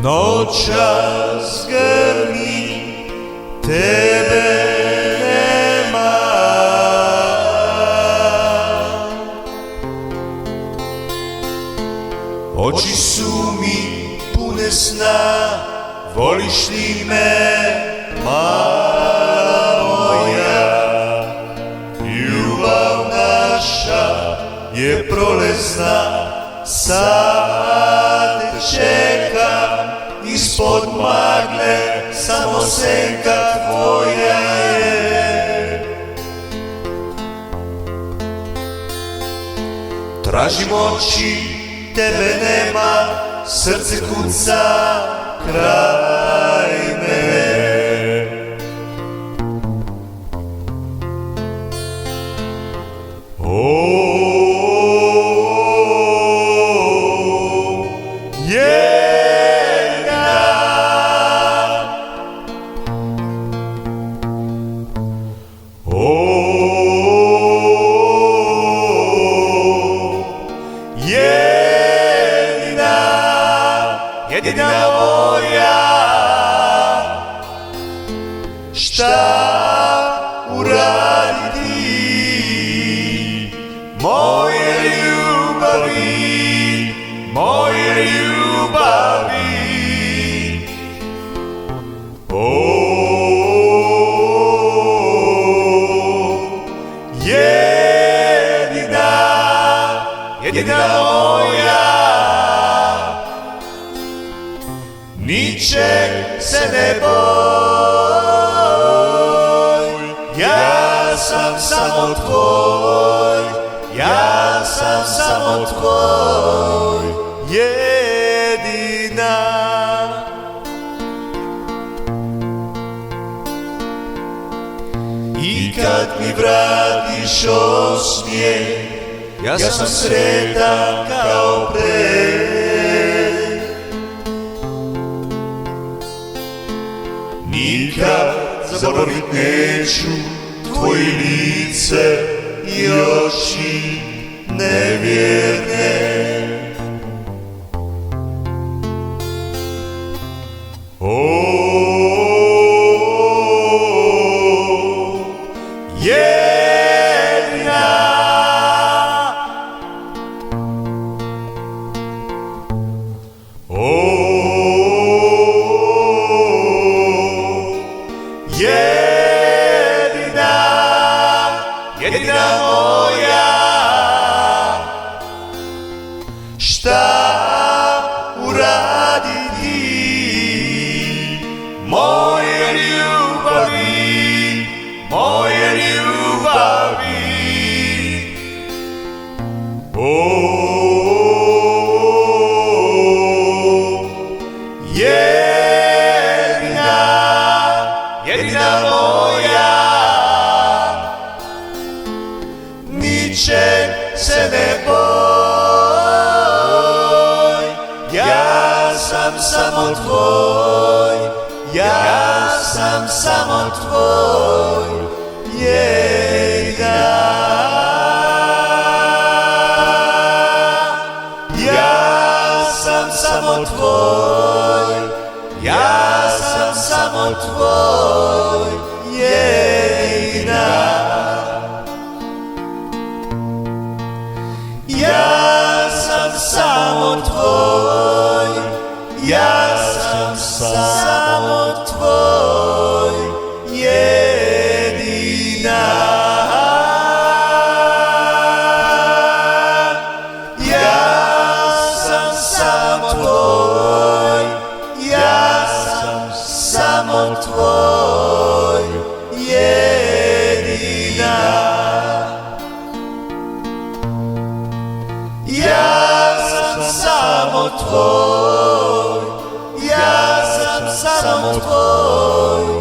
Noćas grmi, tebe nema. Oči su mi pune sna, voliš li me, mala moja? Ljubav naša je prolazna, sad te čekam, ispod magle samo senka tvoja je. Tražim oči, tebe nema, srce kuca kraj mene. Jedina moja, šta uraditi moje ljubavi, moje ljubavi? Jedina moja, ničeg se ne boj, ja sam samo tvoj, ja sam samo tvoj, jedina. I kad mi vratiš osmijeh, ja sam sretan kao pre. Nikad zaboravit neću tvoje lice i oči nevjerne. Jedina moja, šta uraditi moje ljubavi, moje ljubavi? Jedina moja, ničeg se ne boj, ja sam samo tvoj, ja sam samo tvoj, jedina. Ja sam samo tvoj, ja sam samo tvoj, jedina. Ja sam samo tvoj, ja sam samo tvoj, jedina. Ja sam samo tvoj, ja sam samo tvoj, jedina. Ja sam samo tvoj, ja sam samo tvoj.